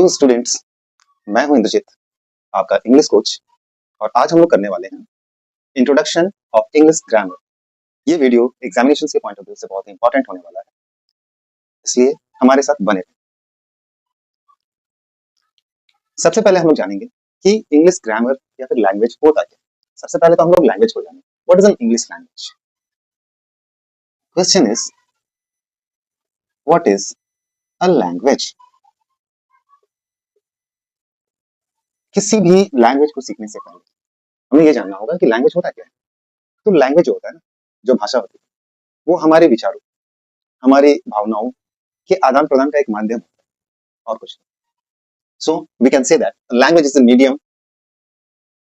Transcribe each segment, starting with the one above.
Hello students, मैं हूं इंद्रजीत, आपका इंग्लिश कोच। और आज हम लोग करने वाले हैं इंट्रोडक्शन ऑफ इंग्लिश ग्रामर। ये वीडियो एग्जामिनेशन के पॉइंट ऑफ व्यू से बहुत इंपॉर्टेंट होने वाला है, इसलिए हमारे साथ बने रहें। सबसे पहले हम लोग जानेंगे कि इंग्लिश ग्रामर या फिर लैंग्वेज होता क्या है। सबसे पहले तो हम लोग लैंग्वेज को जानेंगे। What is an English language? Question is what is a language? किसी भी लैंग्वेज को सीखने से पहले हमें ये जानना होगा कि लैंग्वेज होता क्या है। तो लैंग्वेज जो होता है ना, जो भाषा होती है, वो हमारे विचारों, हमारी भावनाओं के आदान प्रदान का एक माध्यम होता है और कुछ नहीं। So we can say that language is a medium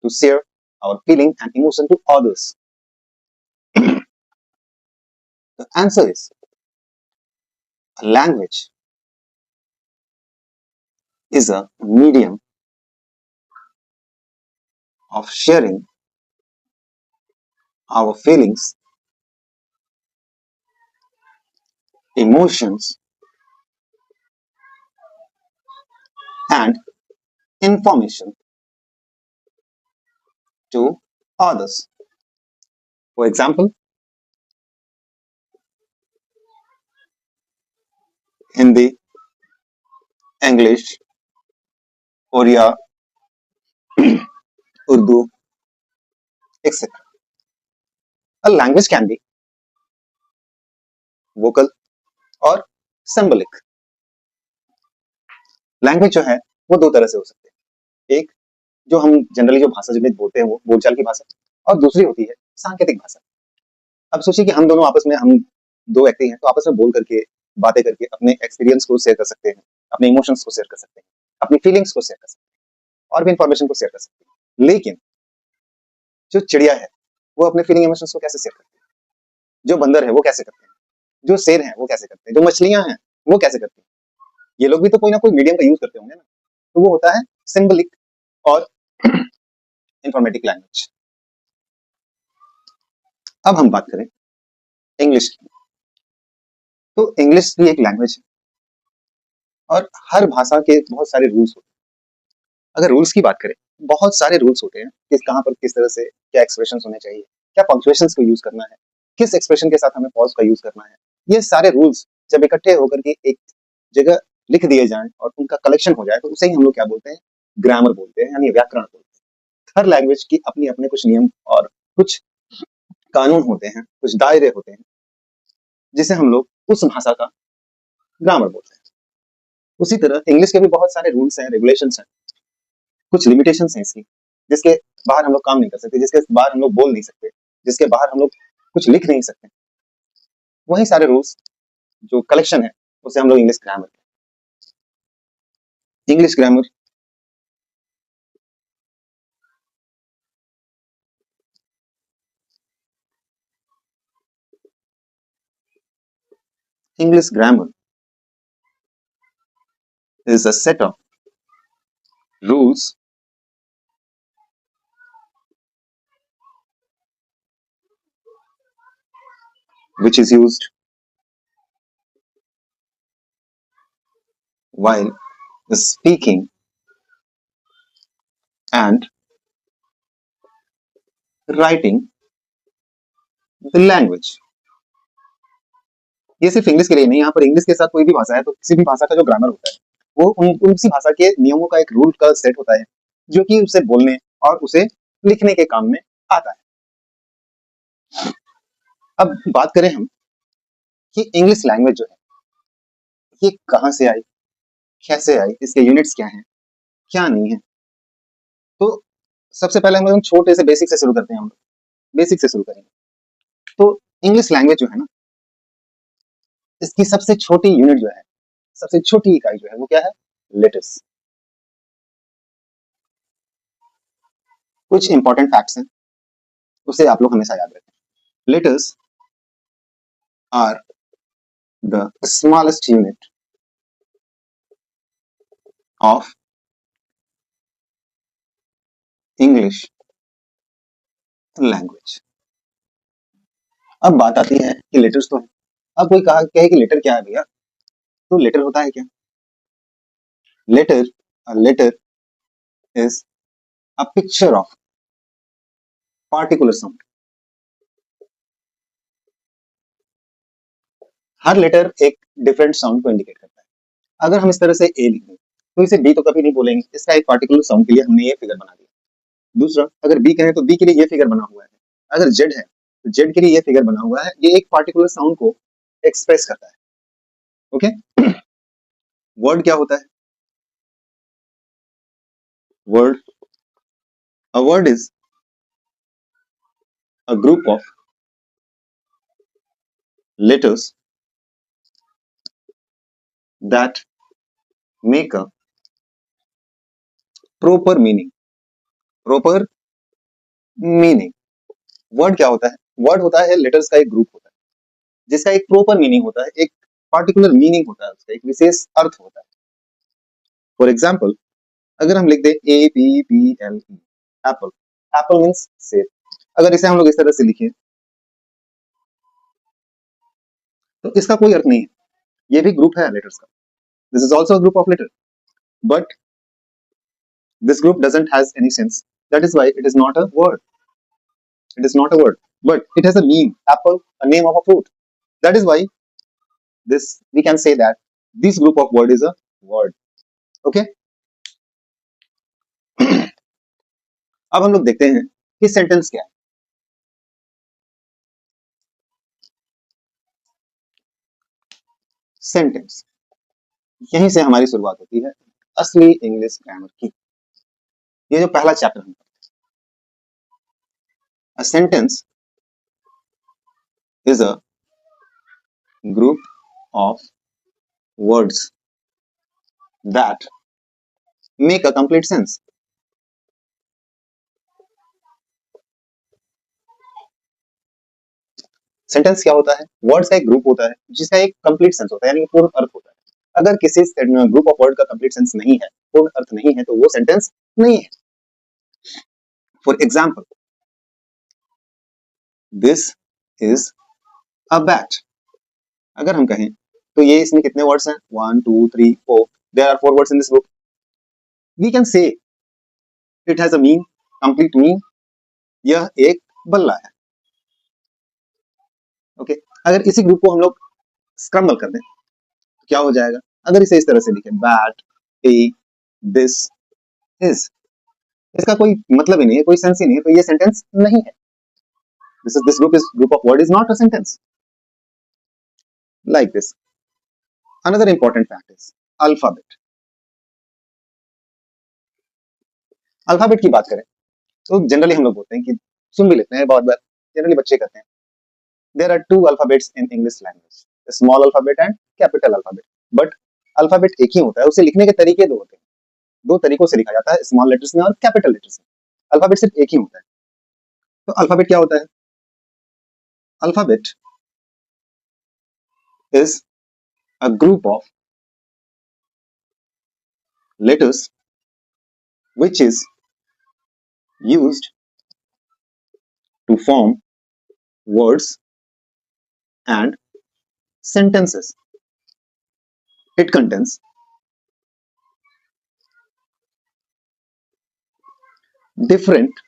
to share our feeling and emotion to others. The answer is language is a medium of sharing our feelings, emotions, and information to others. For example, Hindi, English, Oriya, Urdu, etc. A language can be vocal और symbolic. Language जो है वो दो तरह से हो सकते हैं। एक जो हम जनरली जो भाषा जिन्हें बोलते हैं वो बोलचाल की भाषा, और दूसरी होती है सांकेतिक भाषा। अब सोचिए कि हम दोनों आपस में, हम दो व्यक्ति हैं, तो आपस में बोल करके, बातें करके अपने एक्सपीरियंस को शेयर कर सकते हैं, अपने इमोशंस को शेयर कर सकते हैं, अपनी फीलिंग्स को शेयर कर सकते हैं और भी इंफॉर्मेशन को शेयर कर सकते हैं। लेकिन जो चिड़िया है वो अपने फीलिंग इमोशंस को कैसे शेयर करती है? जो बंदर है वो कैसे करते हैं? जो शेर है वो कैसे करते हैं? जो मछलियां हैं वो कैसे करती हैं? ये लोग भी तो कोई ना कोई मीडियम का यूज करते होंगे ना। तो वो होता है सिंबलिक और इंफॉर्मेटिक लैंग्वेज। अब हम बात करें इंग्लिश की, तो इंग्लिश भी एक लैंग्वेज है और हर भाषा के बहुत सारे रूल्स होते हैं। अगर रूल्स की बात करें, बहुत सारे रूल्स होते हैं कि कहाँ पर किस तरह से क्या एक्सप्रेशंस होने चाहिए, क्या पंक्चुएशंस को यूज करना है, किस एक्सप्रेशन के साथ हमें पॉज का यूज करना है। ये सारे रूल्स जब इकट्ठे होकर के एक जगह लिख दिए जाएं और उनका कलेक्शन हो जाए, तो उसे ही हम लोग क्या बोलते हैं? ग्रामर बोलते हैं, यानी व्याकरण बोलते हैं। हर लैंग्वेज की अपनी अपने कुछ नियम और कुछ कानून होते हैं, कुछ दायरे होते हैं, जिसे हम लोग उस भाषा का ग्रामर बोलते हैं। उसी तरह इंग्लिश के भी बहुत सारे रूल्स हैं, रेगुलेशंस हैं, कुछ लिमिटेशंस हैं इसकी, जिसके बाहर हम लोग काम नहीं कर सकते, जिसके बाहर हम लोग बोल नहीं सकते, जिसके बाहर हम लोग कुछ लिख नहीं सकते। वही सारे रूल्स जो कलेक्शन है उसे हम लोग इंग्लिश ग्रामर कहते हैं। English grammar English grammar is a set of rules which is used while speaking and writing the language. ये सिर्फ इंग्लिश के लिए नहीं, यहाँ पर इंग्लिश के साथ कोई भी भाषा है तो किसी भी भाषा का जो ग्रामर होता है वो उसी भाषा के नियमों का एक रूल का सेट होता है, जो कि उसे बोलने और उसे लिखने के काम में आता है। अब बात करें हम कि इंग्लिश लैंग्वेज जो है ये कहाँ से आई, कैसे आई, इसके यूनिट्स क्या हैं, क्या नहीं है। तो सबसे पहले हम लोग छोटे से बेसिक से शुरू करते हैं। हम बेसिक से शुरू करेंगे। तो इंग्लिश लैंग्वेज जो है ना, इसकी सबसे छोटी यूनिट जो है, सबसे छोटी इकाई जो है वो क्या है? लेटर्स। कुछ इंपॉर्टेंट फैक्ट्स हैं, उसे आप लोग हमेशा याद रखें। Letters are the smallest unit of English language. अब बात आती है कि लेटर्स तो है। अब कोई कहे कि लेटर क्या है भैया, तो लेटर होता है क्या? Letter A letter is a picture of particular sound. हर लेटर एक डिफरेंट साउंड को इंडिकेट करता है। अगर हम इस तरह से ए लिख दें तो इसे बी तो कभी नहीं बोलेंगे, इसका एक पार्टिकुलर साउंड के लिए हमने ये फिगर बना दिया। दूसरा, अगर बी कहें तो बी के लिए ये फिगर बना हुआ है। अगर जेड है तो जेड के लिए ये फिगर बना हुआ है, ये एक पार्टिकुलर साउंड को एक्सप्रेस करता है। ओके, वर्ड क्या होता है? Word, a word is a group of letters that make a proper meaning. Proper meaning. Word क्या होता है? वर्ड होता है लेटर्स का एक ग्रुप होता है जिसका एक प्रॉपर मीनिंग होता है, एक पार्टिकुलर मीनिंग होता है, उसका एक विशेष अर्थ होता है। फॉर एग्जाम्पल, अगर हम लिख दे APPLE, एप्पल, एप्पल मीन्स सेब, अगर इसे हम लोग इस तरह से लिखें तो इसका कोई अर्थ नहीं है, ये भी ग्रुप है लेटर्स का। This is also group of letter, but this group doesn't has any sense. That is why it is not a word. It is not a word, but it has a name. Apple, a name of a fruit. That is why this we can say that this group of word is a word. Okay. अब हम लोग देखते हैं कि sentence क्या है। Sentence, यहीं से हमारी शुरुआत होती है असली इंग्लिश ग्रामर की। ये जो पहला चैप्टर है, a sentence is a group of words that make a complete sense. Sentence क्या होता है? वर्ड्स का एक ग्रुप होता है जिसका एक कंप्लीट सेंस होता है, यानी पूर्ण अर्थ होता है। अगर किसी ग्रुप ऑफ वर्ड का कंप्लीट सेंस नहीं है, पूर्ण अर्थ नहीं है, तो वो सेंटेंस नहीं है। For example, this is a bat. अगर हम कहें तो ये इसमें कितने वर्ड्स हैं? 1 2 3 4, there are 4 words in this book. We can say it has a mean, complete mean, यह एक बल्ला है। ओके, अगर इसी ग्रुप को हम लोग स्क्रम्बल कर दें तो क्या हो जाएगा? अगर इसे इस तरह से लिखें, बैट ए दिस इज, इसका कोई मतलब ही नहीं है, कोई सेंस ही नहीं है, तो ये सेंटेंस नहीं है। this group of word is not a sentence. Like this. Another important fact is alphabet. Alphabet की बात करें तो जनरली हम लोग बोलते हैं कि सुन भी लेते हैं बहुत बार, जनरली बच्चे कहते हैं there are two alphabets in English language, small alphabet and capital alphabet. But alphabet एक ही होता है, उसे लिखने के तरीके दो होते हैं, दो तरीकों से लिखा जाता है, स्मॉल लेटर्स में और कैपिटल लेटर्स में। अल्फाबेट सिर्फ एक ही होता है। तो अल्फाबेट क्या होता है? Alphabet is a group of letters which is used to form words and sentences. It contains different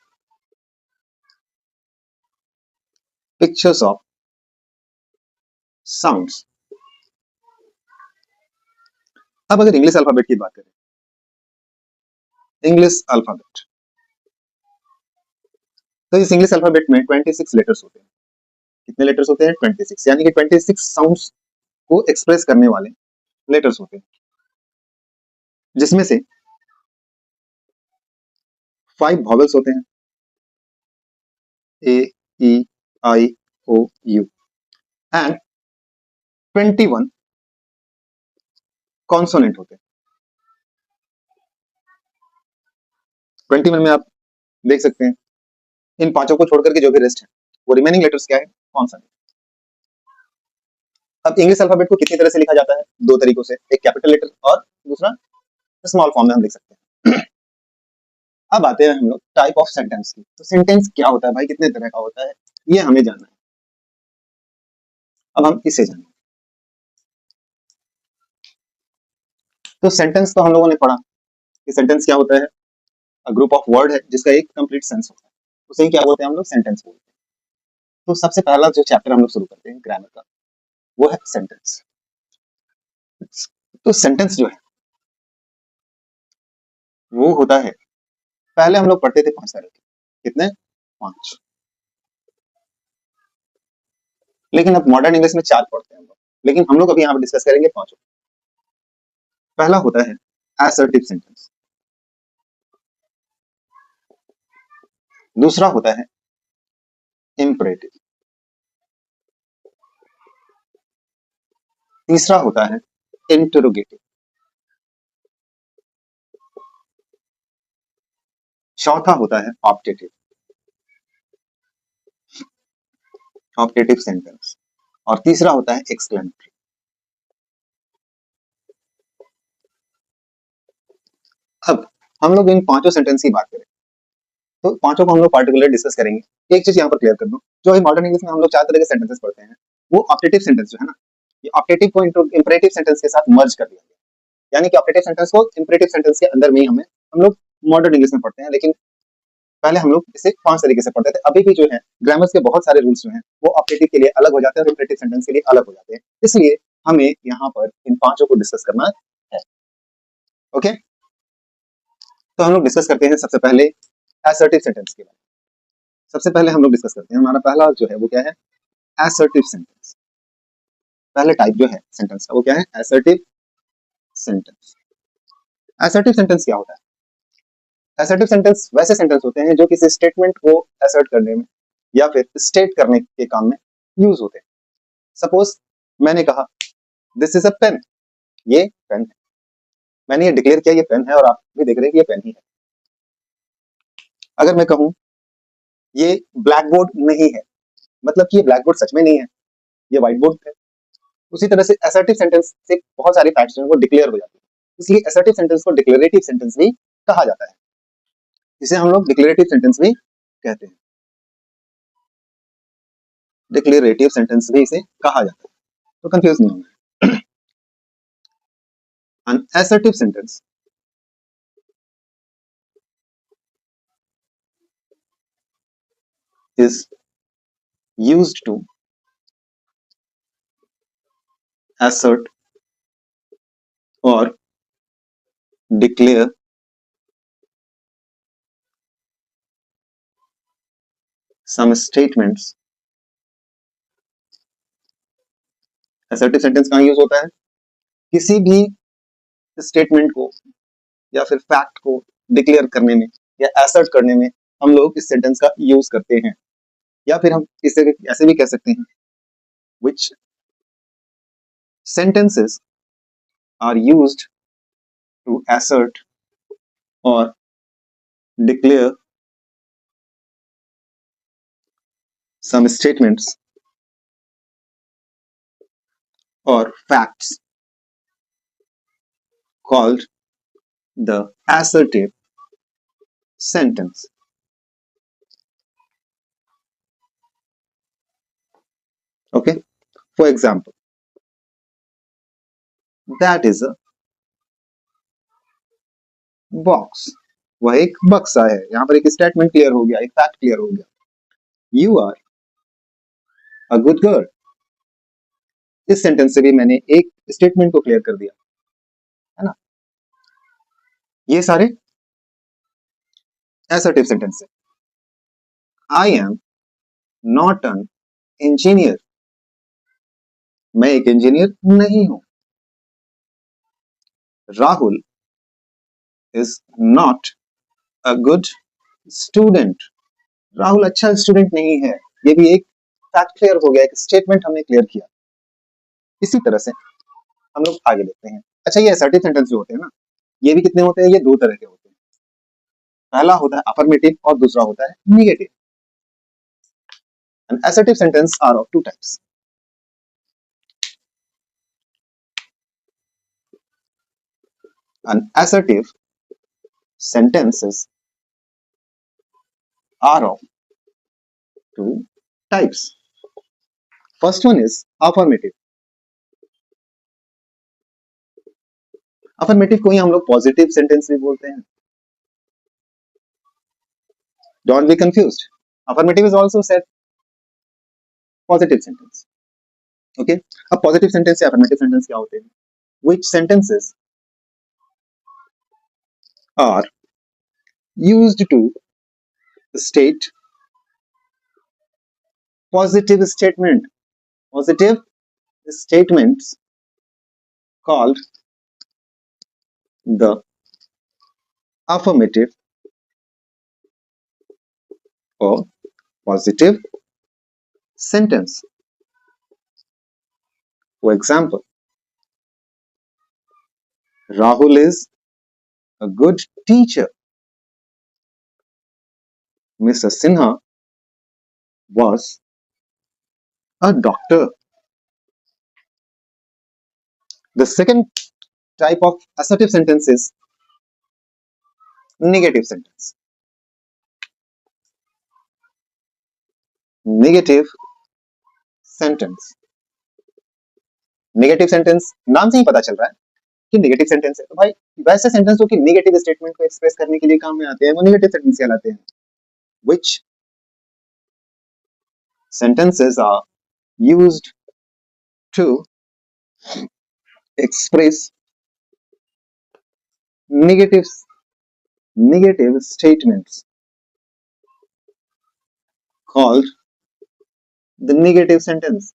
pictures of sounds. अब अगर इंग्लिश अल्फाबेट की बात करें, इंग्लिश अल्फाबेट, तो इस इंग्लिश अल्फाबेट में 26 लेटर्स होते हैं। कितने लेटर्स होते हैं? 26, यानी कि 26 साउंड्स को एक्सप्रेस करने वाले लेटर्स होते हैं, जिसमें से 5 वॉवेल्स होते हैं, ए ई आई ओ यू, एंड 21 कॉन्सोनेंट होते हैं। 21 में आप देख सकते हैं इन पांचों को छोड़कर के जो भी रेस्ट है वो रिमेनिंग लेटर्स क्या है? कॉन्सोनेंट। अब इंग्लिश अल्फाबेट को कितनी तरह से लिखा जाता है? दो तरीकों से, एक कैपिटल लेटर और दूसरा स्मॉल फॉर्म में हम लिख सकते हैं। अब आते हैं हम लोग टाइप ऑफ सेंटेंस की। तो सेंटेंस क्या होता है भाई, कितने तरह का होता है, ये हमें जानना है। अब हम इसे जानेंगे। तो सेंटेंस तो हम लोगों ने पढ़ा कि सेंटेंस क्या होता है, ग्रुप ऑफ वर्ड है जिसका एक कंप्लीट सेंस होता है, उसे ही क्या बोलते हैं हम लोग, सेंटेंस बोलते हैं। तो सबसे पहला जो चैप्टर हम लोग शुरू करते हैं ग्रामर का, वो है सेंटेंस। तो सेंटेंस जो है वो होता है, पहले हम लोग पढ़ते थे 5 तरह के, कितने, 5, लेकिन अब मॉडर्न इंग्लिश में 4 पढ़ते हैं हम लोग, लेकिन हम लोग अभी यहाँ पर डिस्कस करेंगे 5। पहला होता है असर्टिव सेंटेंस, दूसरा होता है इम्परेटिव, तीसरा होता है इंटरोगेटिव, चौथा होता है ऑप्टेटिव, ऑप्टेटिव सेंटेंस, और तीसरा होता है एक्सक्लेमेटरी। अब हम लोग इन 5 सेंटेंस की बात करें तो 5 को हम लोग पार्टिकुलर डिस्कस करेंगे। एक चीज यहाँ पर क्लियर कर दूं, जो है मॉडर्न इंग्लिश में हम लोग 4 तरह के सेंटेंसेस पढ़ते हैं, वो ऑप्टेटिव सेंटेंस जो है ना, ये ऑप्टेटिव को इंपरेटिव सेंटेंस के साथ मर्ज कर दिया गया, यानी कि ऑप्टेटिव सेंटेंस को इंपरेटिव सेंटेंस के अंदर में ही हम लोग मॉडर्न इंग्लिश में पढ़ते हैं, लेकिन पहले हम लोग इसे 5 तरीके से पढ़ते थे। अभी भी जो है ग्रामर्स के बहुत सारे रूल्स जो हैं वो ऑप्टेटिव के लिए अलग हो जाते हैं और इंपरेटिव सेंटेंस के लिए अलग हो जाते हैं, इसलिए हमें यहाँ पर इन 5 को डिस्कस करना है। ओके, तो हम लोग डिस्कस करते हैं सबसे पहले असर्टिव सेंटेंस के बारे में। सबसे पहले हम लोग डिस्कस करते हैं, हमारा पहला जो है वो क्या है, असर्टिव सेंटेंस। पहले टाइप जो है सेंटेंस का वो क्या है, असर्टिव सेंटेंस। असर्टिव सेंटेंस क्या होता है, असर्टिव सेंटेंस वैसे सेंटेंस होते हैं जो किसी स्टेटमेंट को असर्ट करने में या फिर स्टेट करने के काम में यूज होते हैं। सपोज मैंने कहा दिस इज अ पेन, ये पेन है, मैंने ये डिक्लेयर किया ये पेन है और आप भी देख रहे हैं कि ये पेन ही है। अगर मैं कहूं ये ब्लैक बोर्ड नहीं है, मतलब कि ये ब्लैक बोर्ड सच में नहीं है, ये व्हाइट बोर्ड है। उसी तरह से असर्टिव सेंटेंस से बहुत सारी फैक्ट्स जो है वो डिक्लेयर हो जाती है, इसलिए असर्टिव सेंटेंस को डिक्लेरेटिव सेंटेंस भी कहा जाता है, इसे हम लोग डिक्लेरेटिव सेंटेंस भी कहते हैं, डिक्लेरेटिव सेंटेंस भी इसे कहा जाता है, तो कंफ्यूज नहीं होना है। An assertive sentence is used to assert or declare some statements। assertive sentence कहाँ यूज होता है, किसी भी स्टेटमेंट को या फिर फैक्ट को डिक्लेयर करने में या असर्ट करने में हम लोग इस सेंटेंस का यूज करते हैं, या फिर हम इसे ऐसे भी कह सकते हैं, which sentences are used to assert or declare some statements or facts called the assertive sentence। Okay, for example, that is a box, वह एक बक्सा है। यहाँ पर एक स्टेटमेंट क्लियर हो गया, एक फैक्ट क्लियर हो गया। You are a good girl, इस सेंटेंस से भी मैंने एक स्टेटमेंट को क्लियर कर दिया, है ना। ये सारे असर्टिव सेंटेंस है। I am not an engineer, मैं एक इंजीनियर नहीं हूं। Rahul is not a good student, Rahul अच्छा स्टूडेंट नहीं है। ये भी एक फैक्ट क्लियर हो गया, एक स्टेटमेंट हमने क्लियर किया। इसी तरह से हम लोग आगे देखते हैं। अच्छा, ये असर्टिव सेंटेंस जो होते हैं ना, ये भी कितने होते हैं, ये 2 तरह के होते हैं। पहला होता है अफर्मेटिव और दूसरा होता है negative. And assertive sentence are of 2 types. And assertive sentences are of 2 types. First one is affirmative. Affirmative को ही हम लोग पॉजिटिव सेंटेंस भी बोलते हैं. Don't be confused. Affirmative is also said positive sentence. Okay, अब पॉजिटिव सेंटेंस या affirmative sentence क्या होते हैं? Which sentences are used to state positive statements called the affirmative or positive sentence. For example, Rahul is a good teacher. Mr. Sinha was a doctor. The second type of assertive sentence is negative sentence. Negative sentence. Negative sentence नाम से ही पता चल रहा है कि negative sentence है. तो भाई वैसे सेंटेंस जो कि नेगेटिव स्टेटमेंट को एक्सप्रेस करने के लिए काम में आते हैं वो नेगेटिव सेंटेंस कहलाते हैं. Which sentences are used to express negative statements called the negative sentence.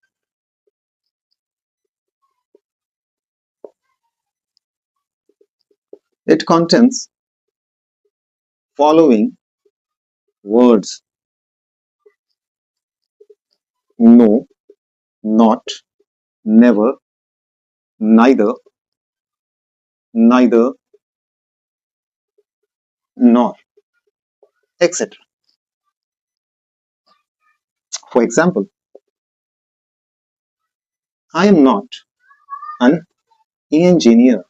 It contains following words: no, not, never, neither, nor, etc. For example, I am not an engineer.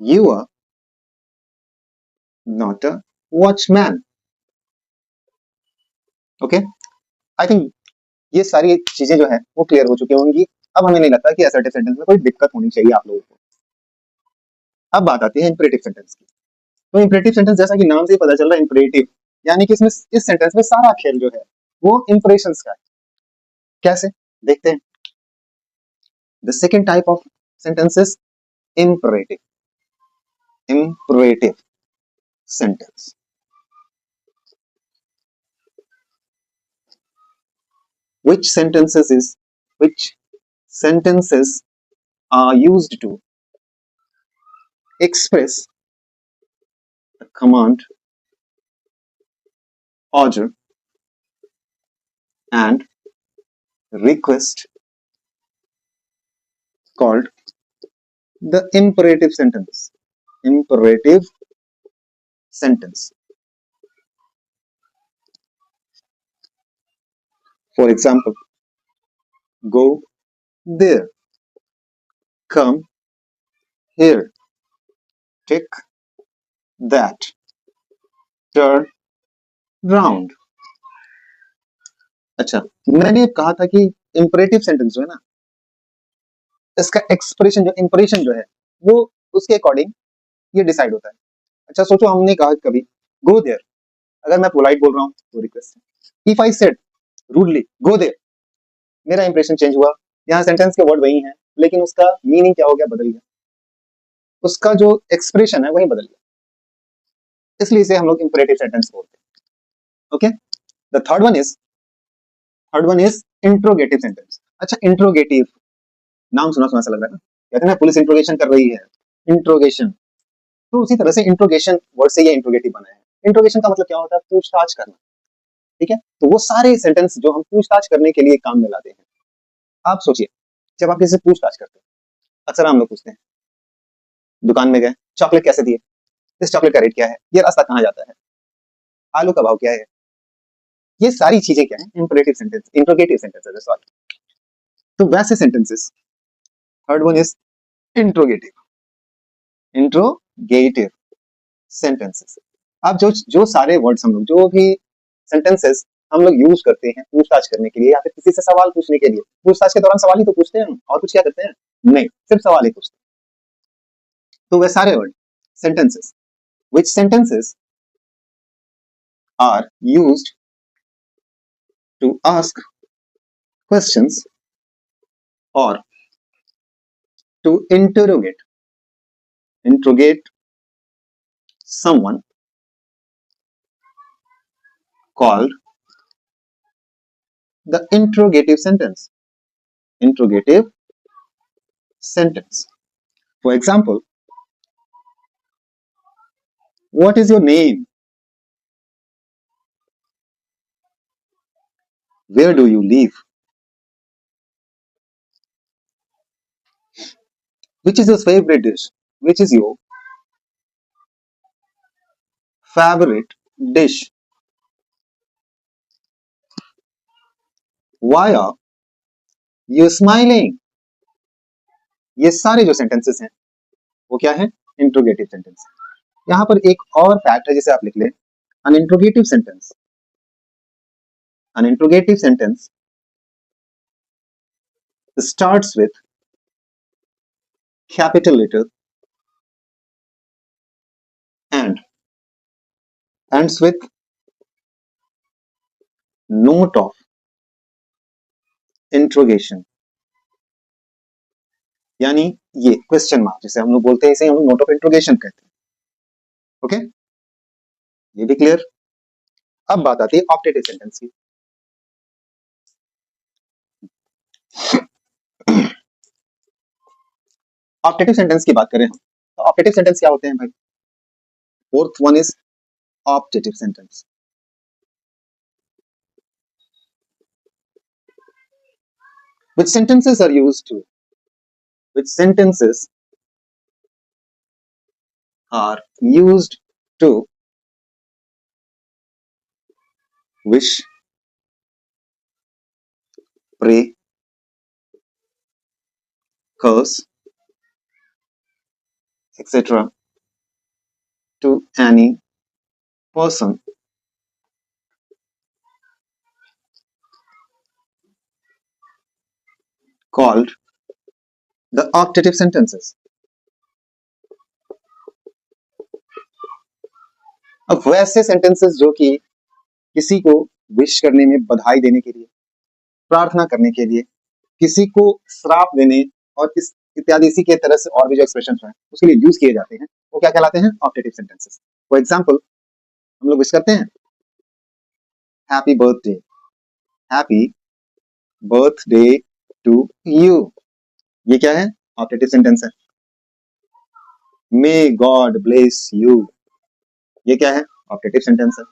You are not a watchman. Okay? I think ये सारी चीजें जो है वो clear हो चुकी होंगी. अब हमें नहीं लगता कि असर्टिव सेंटेंस में कोई दिक्कत होनी चाहिए आप लोगों को. अब बात आती है इंपरेटिव सेंटेंस की. तो इंपरेटिव सेंटेंस जैसा कि नाम से ही पता चल रहा है इंपरेटिव, यानी कि इसमें इस सेंटेंस में सारा खेल जो है वो इंप्रेशंस का है. कैसे देखते हैं. The second type of sentences imperative sentence. Which sentences are used to express a command, order, and request called the imperative sentence. For example, go there, come here, take that, turn round. अच्छा, मैंने कहा था कि imperative sentence जो है ना, इसका expression जो इंप्रेशन जो है वो उसके अकॉर्डिंग ये डिसाइड होता है. अच्छा सोचो, हमने कहा कभी गो देयर, अगर मैं पोलाइट बोल रहा हूँ तो रिक्वेस्ट है. If I said rudely go there, मेरा इंप्रेशन चेंज हुआ. यहाँ सेंटेंस के वर्ड वही हैं लेकिन उसका मीनिंग क्या हो गया, बदल गया. उसका जो एक्सप्रेशन है वही बदल गया. इसलिए इसे हम लोग इंपरेटिव सेंटेंस बोलते हैं. Okay, the third one is interrogative sentence. अच्छा, इंट्रोगेटिव नाम सुना सुना सा लग रहा है ना. कहते हैं ना पुलिस इंट्रोगेशन कर रही है, इंट्रोगेशन. तो उसी तरह से इंट्रोगेशन वर्ड से ये इंट्रोगेटिव बना है. इंट्रोगेशन का मतलब क्या होता है, पूछताछ करना. ठीक है, तो वो सारे सेंटेंस जो हम पूछताछ करने के लिए काम में लाते हैं. आप सोचिए, जब आप किसी से पूछताछ करते हैं, अक्सर हम लोग पूछते हैं, दुकान में गए, चॉकलेट कैसे दिए, इस चॉकलेट का रेट क्या है, ये रास्ता कहाँ जाता है, आलू का भाव क्या है. ये सारी चीजें क्या है, imperative sentence, interrogative sentences. Sorry. तो वैसे sentences, third one is interrogative sentences. अब जो सारे वर्ड्स हम लोग, जो भी सेंटेंसेस हम लोग यूज करते हैं पूछताछ करने के लिए या फिर किसी से सवाल पूछने के लिए, पूछताछ के दौरान सवाल ही तो पूछते हैं, और कुछ क्या करते हैं नहीं, सिर्फ सवाल ही पूछते हैं. तो वे सारे word sentences, which sentences are used to ask questions or to interrogate someone, called the interrogative sentence. Interrogative sentence. For example, what is your name? Where do you live? Which is your favorite dish? Which is your favorite dish? Why are you smiling? ये सारे जो sentences हैं वो क्या है? Interrogative sentence. यहाँ पर एक और फैक्ट है जिसे आप लिख लें, an interrogative sentence. An interrogative sentence starts with capital letter and ends with note of interrogation. यानी ये क्वेश्चन मार्क जिसे हम लोग बोलते हैं, इसे हम लोग नोट ऑफ इंट्रोगेशन कहते हैं। ओके, ये भी क्लियर। अब बात आती है ऑप्टेटिव सेंटेंस की। ऑप्टेटिव सेंटेंस की बात करें हम, तो ऑप्टेटिव सेंटेंस क्या होते हैं भाई? Fourth one is optative sentence. Which sentences are used to? Which sentences are used to wish, pray, curse, etc. to any person called the optative sentences. अब वैसे सेंटेंसेस जो कि किसी को विश करने में, बधाई देने के लिए, प्रार्थना करने के लिए, किसी को श्राप देने और इस इत्यादि इसी के तरह से और भी जो एक्सप्रेशन हैं उसके लिए यूज किए जाते हैं, वो क्या कहलाते हैं? Optative sentences. फॉर एग्जांपल, हम लोग विश करते हैं happy birthday, happy birthday to you, ये क्या है? ऑप्टेटिव सेंटेंस है। मे गॉड ब्लेस यू, ये क्या है? ऑप्टेटिव सेंटेंस है।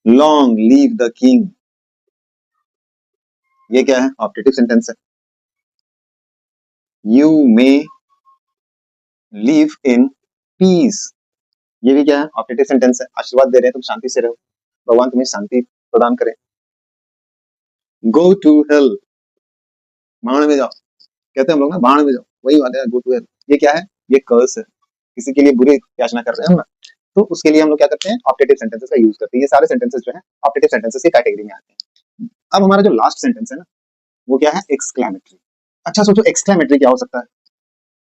लॉन्ग लीव द किंग, ये क्या है? ऑप्टेटिव सेंटेंस है। You may live in peace, ये भी क्या है? ऑप्टेटिव सेंटेंस है। आशीर्वाद दे रहे हैं तुम शांति से रहो, भगवान तुम्हें शांति प्रदान करे। गो टू हेल, भाड़ में जाओ, कहते हैं हम लोग ना, भाड़ में जाओ, वही बात है, गो टू हेल। ये क्या है? ये कर्स है, किसी के लिए बुरी याचना कर रहे हैं हम ना, तो उसके लिए हम लोग क्या करते हैं? ऑप्टेटिव सेंटेंसेस का यूज करते हैं। ये सारे सेंटेंसेस जो है ऑप्टेटिव सेंटेंसेस की कैटेगरी में आते हैं। अब हमारा जो लास्ट सेंटेंस है ना, वो क्या है? एक्सक्लेमेटरी। अच्छा सोचो, एक्सक्लेमेटरी क्या हो सकता है?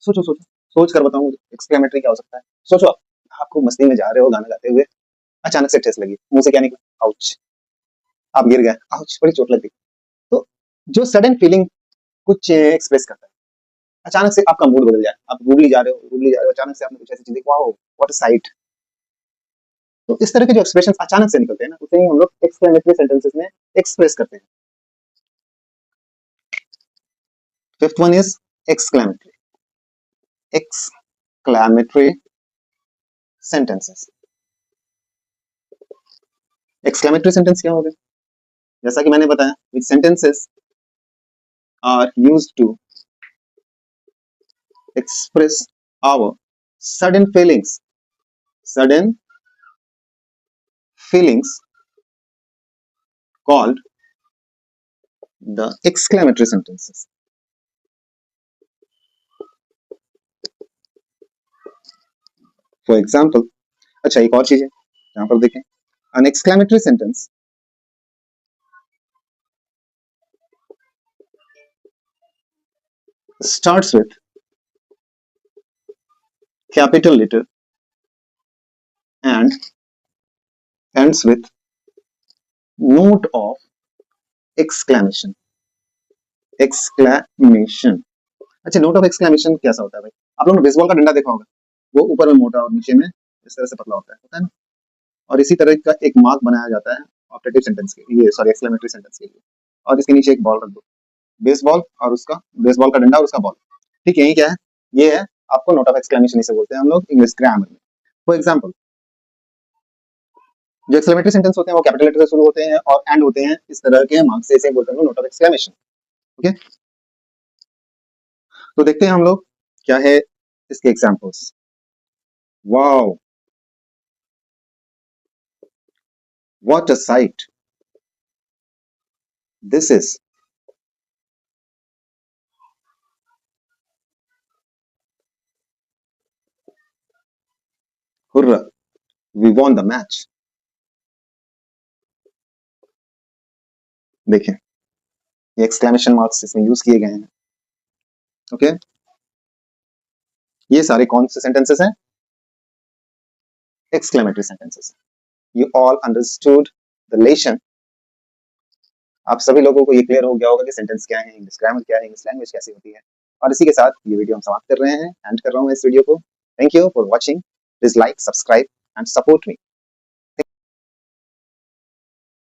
सोचो सोचो, सोच कर बताऊं एक्सक्लेमेटरी क्या हो सकता है? सोचो, आपको मस्ती में जा रहे हो गाना गाते हुए, अचानक से ठेस लगी, मुंह से क्या निकला? आउच। आप गिर गए, आउच, बड़ी चोट लग गई। तो जो सडन फीलिंग कुछ एक्सप्रेस करता है, अचानक से आपका मूड बदल जाए, आप रूडली जा रहे हो, अचानक से आपने कुछ ऐसी चीजें, वाओ व्हाट अ साइट। तो इस तरह के जो एक्सप्रेशन अचानक से निकलते हैं ना, उसे ही हम लोग एक्सक्लेमेटरी सेंटेंसेस में एक्सप्रेस करते हैं। Fifth one is exclamatory. Exclamatory sentences. Exclamatory sentence क्या हो गए? जैसा कि मैंने बताया, which sentences are used to express our sudden feelings called the exclamatory sentences. For example, अच्छा एक और चीज है यहाँ पर देखें, an exclamatory sentence starts with capital letter and ends with note of exclamation. exclamation अच्छा, नोट ऑफ एक्सक्लेमेशन कैसा होता है भाई? आप लोगों ने बेसबॉल का डंडा देखा होगा, वो ऊपर में मोटा और नीचे में इस तरह से पतला होता है ना? और इसी तरह का एक मार्क बनाया जाता है ऑपरेटिव सेंटेंस के लिए, सॉरी एक्सक्लेमेटरी सेंटेंस के लिए, और इसके नीचे एक बॉल रख दो, बेसबॉल और उसका बेसबॉल का डंडा और उसका बॉल। ठीक है, यही क्या है? ये है आपको नोट ऑफ एक्सक्लेमेशन इसे बोलते हैं हम लोग इंग्लिश ग्रामर में। फॉर एग्जाम्पल, जो एक्सक्लेमेटरी सेंटेंस होते हैं वो कैपिटल लेटर से शुरू होते हैं और एंड होते हैं इस तरह के मार्क से, इसे बोलते हैं नोट ऑफ एक्सक्लेमेशन। ओके, तो देखते हैं हम लोग क्या है इसके examples. Wow, what a sight this is. Hurrah, we won the match. देखें, ये एक्सक्लेमेशन मार्क्स इसमें यूज किए गए हैं। ओके, ये सारे कौन से सेंटेंसेस हैं? Exclamatory sentences. You all understood the lesson. आप सभी लोगों को ये क्लियर हो गया होगा कि सेंटेंस क्या है, इंग्लिश ग्रामर क्या है, इंग्लिश लैंग्वेज कैसी होती है। और इसी के साथ ये वीडियो हम समाप्त कर रहे हैं, एंड कर रहा हूँ इस वीडियो को। Thank you for watching. Please like, subscribe and support me.